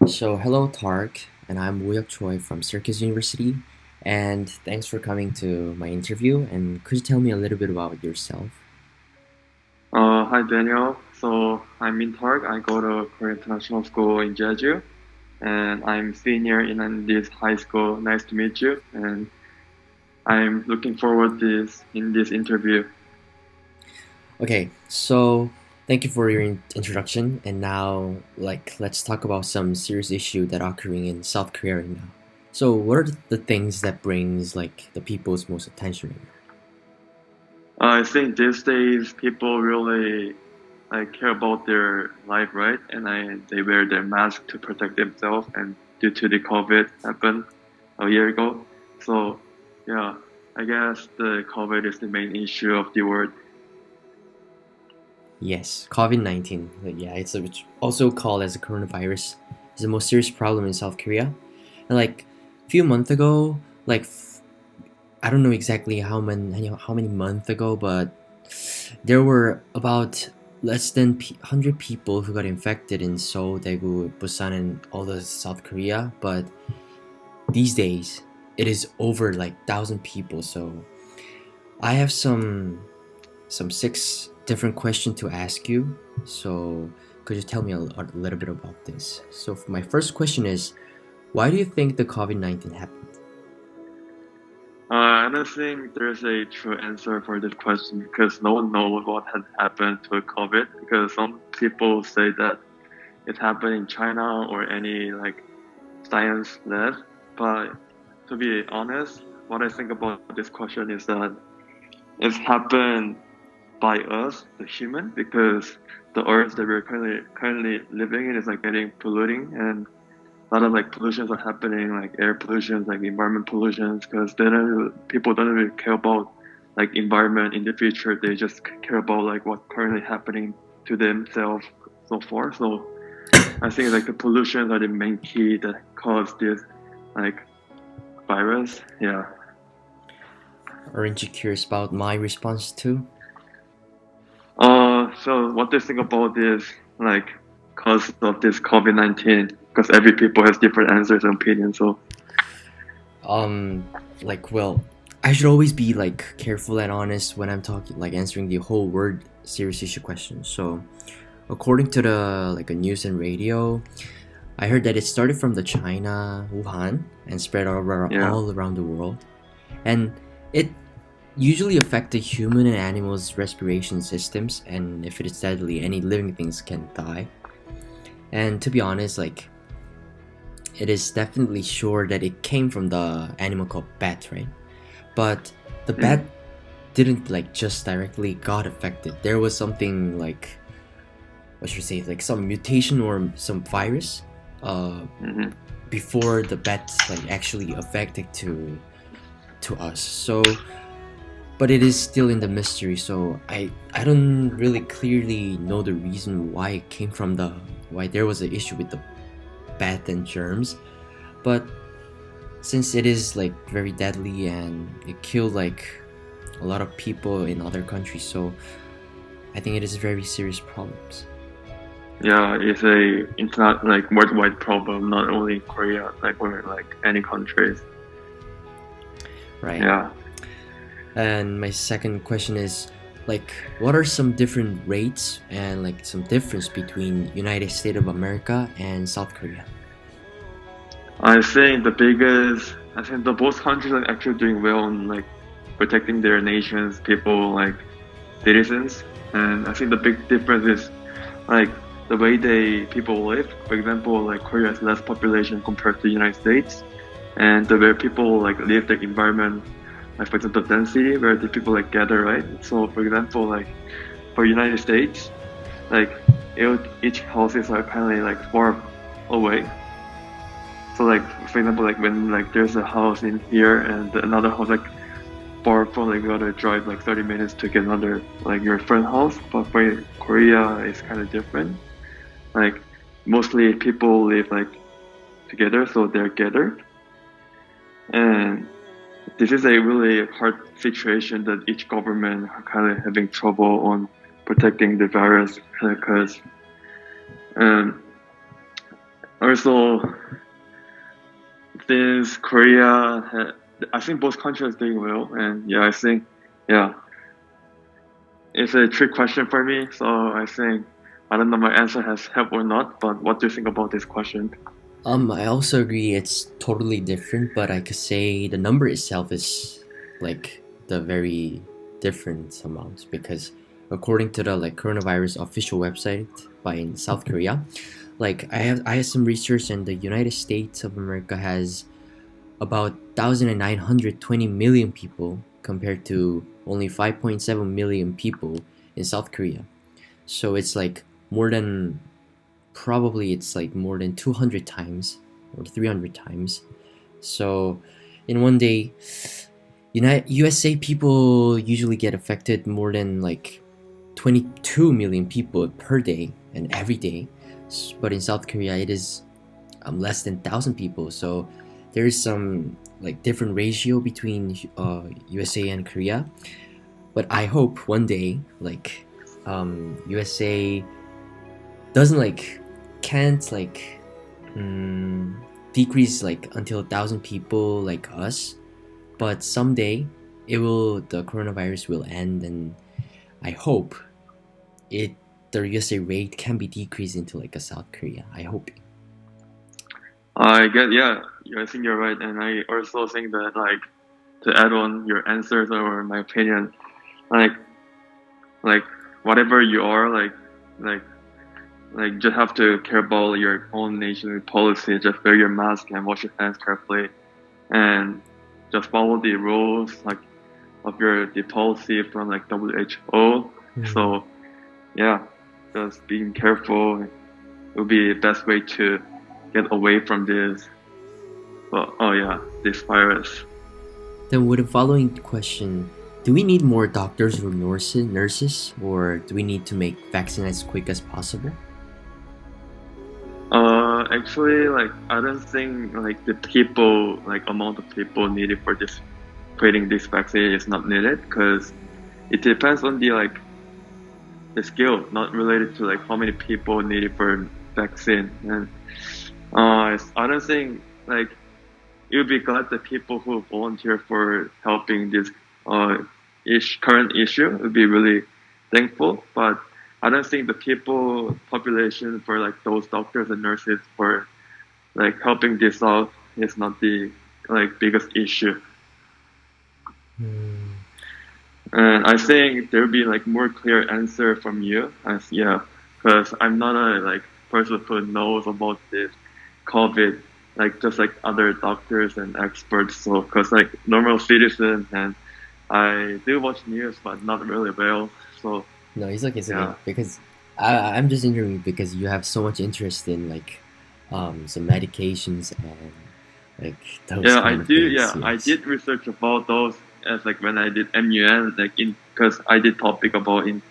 Hello, Tark, and I'm Wooyuk Choi from Syracuse University, and thanks for coming to my interview. And could you tell me a little bit about yourself? Hi Daniel. So I'm in Tark. I go to Korean International School in Jeju, and I'm senior in this high school. Nice to meet you, and I'm looking forward this interview. Okay, so thank you for your introduction, and now, let's talk about some serious issue that are occurring in South Korea right now. So, what are the things that brings the people's most attention right I think these days people really care about their life, right? And they wear their mask to protect themselves, and due to the COVID happened a year ago. So yeah, I guess the COVID is the main issue of the world. Yes, COVID-19. Yeah, it's also called as a coronavirus. It's the most serious problem in South Korea. And a few months ago, I don't know exactly how many months ago, but there were about less than 100 people who got infected in Seoul, Daegu, Busan, and all the South Korea. But these days, it is over 1,000 people. So I have some six different questions to ask you. So could you tell me a little bit about this? So my first question is, why do you think the COVID-19 happened? I don't think there's a true answer for this question because no one knows what had happened to COVID. Because some people say that it happened in China or any science lab, but to be honest, what I think about this question is that it's happened by us, the human, because the earth that we're currently living in is getting polluting and a lot of pollutions are happening, like air pollutions, like environment pollutions, because people don't really care about environment in the future. They just care about what's currently happening to themselves so far. So I think the pollutions are the main key that cause this like virus. Yeah. Aren't you curious about my response too? So what do you think about this like cause of this COVID-19? Because every people has different answers and opinions. So Um, well, I should always be careful and honest when I'm talking, answering the whole word serious issue question. So, according to the a news and radio, I heard that it started from the China, Wuhan, and spread yeah. all around the world, and it usually affect the human and animals' respiration systems, and if it is deadly, any living things can die. And to be honest, it is definitely sure that it came from the animal called bat, right? But the bat Mm, didn't just directly got affected. There was something what should I say, some mutation or some virus uh hmm. before the bat actually affected to us. So but it is still in the mystery, so I don't really clearly know the reason why it came from the why there was an issue with the bat and germs. But since it is very deadly and it killed a lot of people in other countries, so I think it is very serious problems. Yeah, it's not worldwide problem, not only in Korea, or any countries. Right. Yeah. And my second question is, what are some different rates and some difference between United States of America and South Korea? I think the both countries are actually doing well in protecting their nations, people citizens. And I think the big difference is like the way they people live. For example, Korea has less population compared to the United States, and the way people live, the environment, for example, density where the people gather, right? So for example, for United States, like each houses are kind of far away. So for example, when there's a house in here and another house far from you gotta drive 30 minutes to get another your friend house. But for Korea, it's kind of different. Like mostly people live together, so they're gathered, and this is a really hard situation that each government are kind of having trouble on protecting the virus because um, Also, since I think both countries are doing well, and yeah, I think yeah, it's a trick question for me. So I think I don't know my answer has helped or not, but what do you think about this question? I also agree it's totally different, but I could say the number itself is like the very different amount because according to the like coronavirus official website by South Korea, like I had some research and the United States of America has about 1,920 million people compared to only 5.7 million people in South Korea. So it's like more than probably it's like more than 200 times or 300 times. So in one day, USA people usually get affected more than like 22 million people per day and every day. But in South Korea, it is less than 1,000 people. So there is some like different ratio between USA and Korea. But I hope one day like USA doesn't like can't like mm, decrease like until 1,000 people like us, but someday the coronavirus will end, and I hope it the USA rate can be decreased into like a South Korea. I hope. I get yeah, I think you're right, and I also think that like to add on your answers or my opinion, like like whatever you are, like just have to care about your own nation's policy. Just wear your mask and wash your hands carefully, and just follow the rules like of the policy from like WHO. Mhm. So yeah, just being careful will be the best way to get away from this. Well, oh yeah, this virus. Then with the following question, do we need more doctors or nurses, or do we need to make vaccine as quick as possible? Actually, like I don't think like the people like amount of people needed for this creating this vaccine is not needed because it depends on the like the skill, not related to like how many people needed for vaccine. And I don't think like it would be glad that people who volunteer for helping this uh current issue would be really thankful. But I don't think the people population for like those doctors and nurses for like helping this out is not the like biggest issue. Hmm. And I think there will be like more clear answer from you. As yeah, because I'm not a like person who knows about this COVID, like just like other doctors and experts. So, because like normal citizen, and I do watch news, but not really well. So No, it's okay. yeah, Because I'm just intrigued because you have so much interest in like some medications and like those yeah, I kind of do. things. Yeah, I Yes. did research about those as like when I did MUN, like in because I did topic about in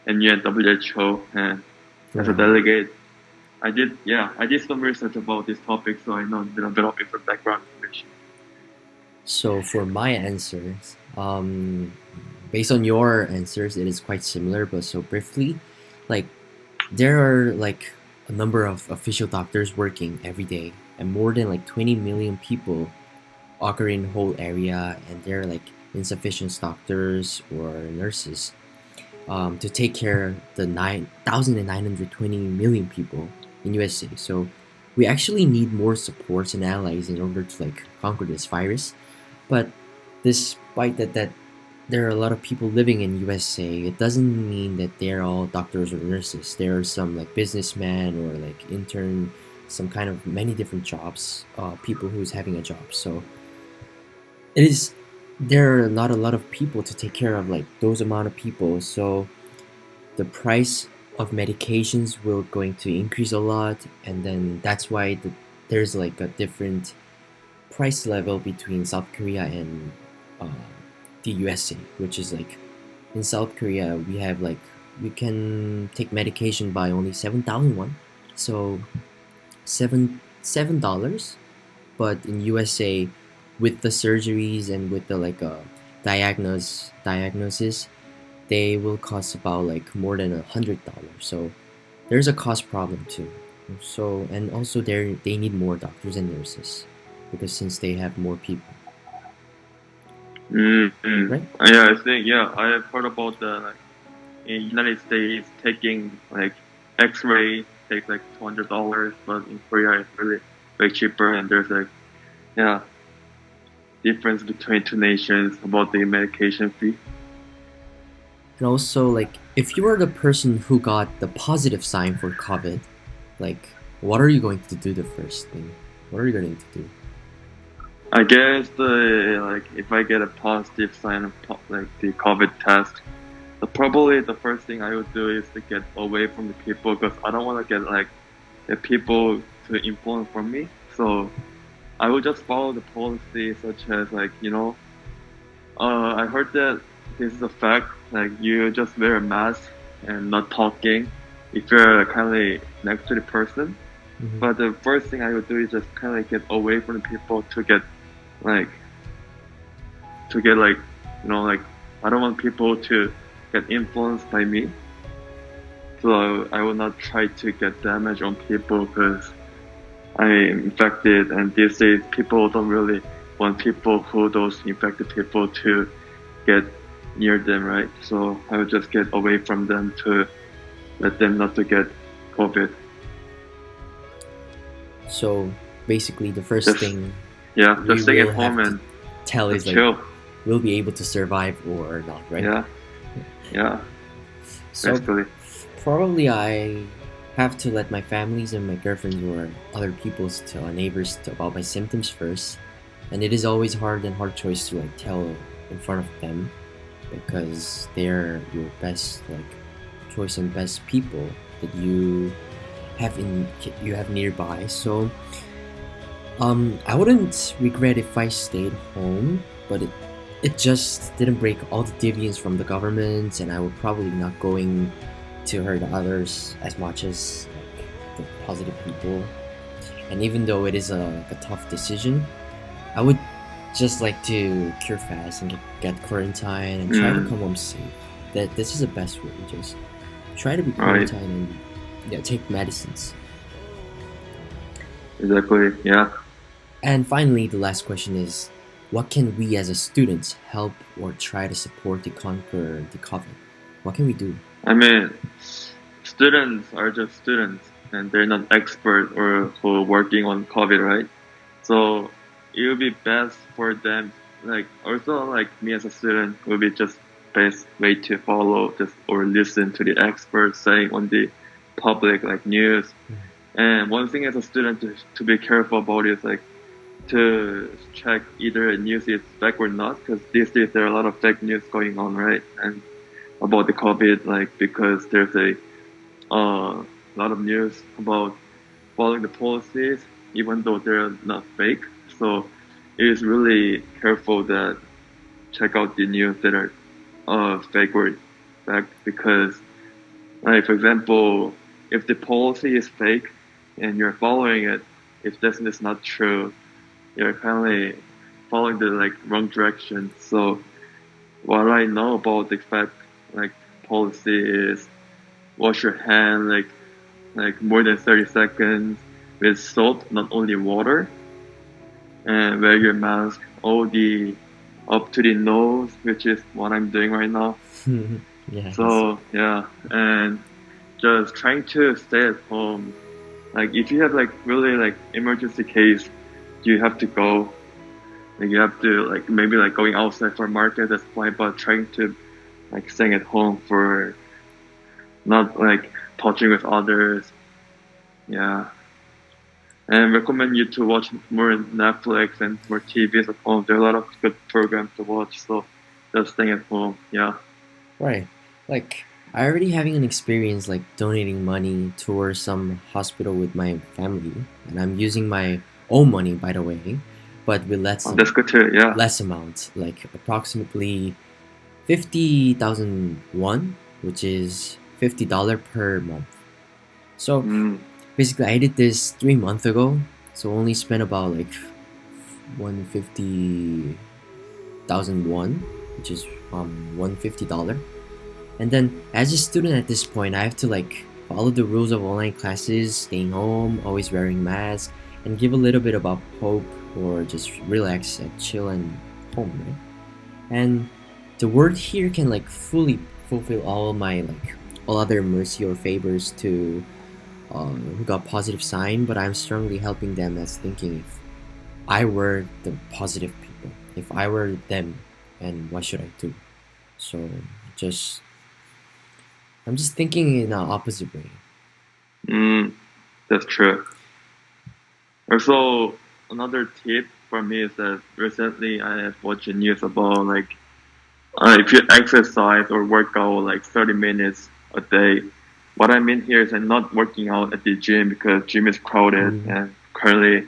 MUN WHO and as a Right. delegate. I did some research about this topic, so I know a little bit of different background information. So for my answers, based on your answers, it is quite similar, but so briefly, like there are like a number of official doctors working every day, and more than like 20 million people occur in the whole area, and there are like insufficient doctors or nurses to take care of the 9,920 million people in USA. So we actually need more supports and allies in order to like conquer this virus. But despite that there are a lot of people living in USA, it doesn't mean that they're all doctors or nurses. There are some like businessmen or like intern, some kind of many different jobs, people who's having a job. So it is there are not a lot of people to take care of like those amount of people. So the price of medications will going to increase a lot, and then that's why there's like a different price level between South Korea and uh, the USA, which is like in South Korea we have like we can take medication by only 7,000 won, so $7, but in USA with the surgeries and with the like diagnosis they will cost about like more than $100. So there's a cost problem too. So and also they need more doctors and nurses because since they have more people, Mm-hmm. right? Yeah, I think yeah, I have heard about the like in United States taking like X-ray takes like $200, but in Korea it's really way cheaper, and there's like yeah difference between two nations about the medication fee. And also like if you were the person who got the positive sign for COVID, like what are you going to do the first thing? What are you going to do? I guess the like if I get a positive sign of like the COVID test, probably the first thing I would do is to get away from the people because I don't want to get like the people to influence from me. So I would just follow the policy such as like I heard that this is a fact like you just wear a mask and not talking if you're kind of next to the person. Mm-hmm. But the first thing I would do is just kind of get away from the people like to get like like I don't want people to get influenced by me. So I will not try to get damage on people because I am infected, and these days people don't really want people who those infected people to get near them, right? So I would just get away from them to let them not to get COVID. So basically, the first Just thing yeah, we just stay at will home have to and tell is just like chill. we'll be able to survive or not, right? Yeah, yeah, So basically. probably I have to let my families and my girlfriend or other people's to our neighbors about my symptoms first, and it is always hard choice to like tell in front of them because they're your best like choice and best people that you have nearby. So I wouldn't regret if I stayed home, but it just didn't break all the deviance from the government, and I would probably not going to hurt others as much as like, the positive people. And even though it is a tough decision, I would just like to cure fast and get quarantine and try to Mm, come home safe. That this is the best way. Just try to be right. quarantined and yeah, take medicines. Exactly. Yeah. And finally, the last question is, what can we as a students help or try to support to conquer the COVID? What can we do? I mean, students are just students, and they're not expert or who are working on COVID, right? So it would be best for them, like also like me as a student, would be just best way to follow just or listen to the experts saying on the public like news. And one thing as a student to be careful about is like to check either news is fake or not, because these days there are a lot of fake news going on, right? And about the COVID, like because there's a lot of news about following the policies, even though they're not fake. So it is really careful that check out the news that are fake or fact, because, like for example, if the policy is fake and you're following it, if this is not true, you're kind of following the like wrong direction. So what I know about the fact like policy is wash your hand like more than 30 seconds with soap, not only water, and wear your mask all the up to the nose, which is what I'm doing right now. Yeah, So yeah, and just trying to stay at home. Like if you have like really like emergency case, you have to go. Like you have to like maybe like going outside for a market, that's fine, but trying to like staying at home for not like touching with others. Yeah. And recommend you to watch more Netflix and more TVs at home. There are a lot of good programs to watch, so just staying at home. Yeah. right. Like I already having an experience like donating money towards some hospital with my family, and I'm using my own money by the way, but with That's good too. Yeah. less amount, like approximately 50,000 won, which is $50 per month. So Mm, basically, I did this 3 months ago, so only spent about like 150,000 won, which is $150. And then as a student at this point, I have to like follow the rules of online classes, staying home, always wearing masks, and give a little bit about hope or just relax and chill and home, right? And the word here can like fully fulfill all my like all other mercy or favors to who got positive sign, but I'm strongly helping them as thinking if I were the positive people, if I were them, and what should I do? So just I'm just thinking in an opposite way. Mm, that's true. Also, another tip for me is that recently I have watched news about like if you exercise or work out like 30 minutes a day. What I mean here is I'm not working out at the gym because gym is crowded Mm, and currently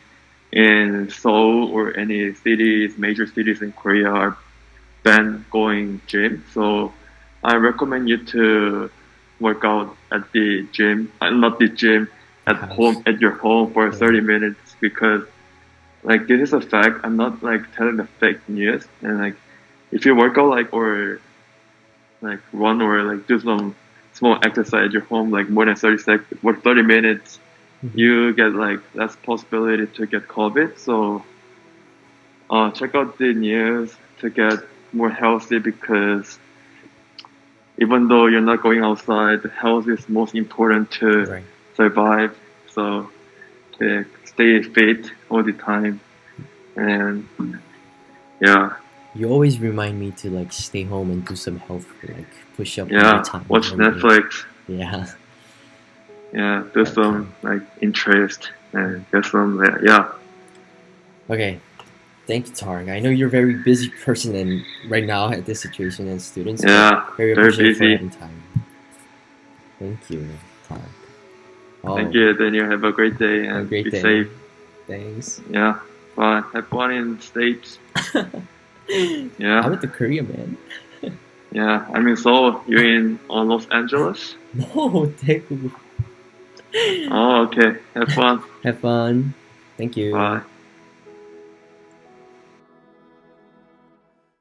in Seoul or any cities, major cities in Korea are banned going gym. So I recommend you to work out at the gym, not the gym, the at house. home, at your home for Yeah. 30 minutes because like this is a fact. I'm not like telling the fake news. And like if you work out like or like run or like do some small exercise at your home like more than 30 seconds or 30 minutes, Mhm. you get like less possibility to get COVID. So check out the news to get more healthy because even though you're not going outside, health is most important to Right. survive. So stay fit all the time. And yeah, You always remind me to like stay home and do some health like push up every yeah, time watch every day. Netflix. Yeah. Yeah, do Okay. some like interest and get some, yeah, Okay. Thank you, Tark. I know you're a very busy person and right now at this situation and students, but yeah, very very appreciative for busy. having time. Thank you, Tark. Thank Oh, you, Daniel. Have a great day have a and great be day. safe. Thanks. Yeah, bye. Have fun in States. I'm Yeah, at the Korea, man. yeah. I'm in Seoul. You're in Los Angeles? No, thank you. Oh, okay. Have fun. Have fun. Thank Bye. you.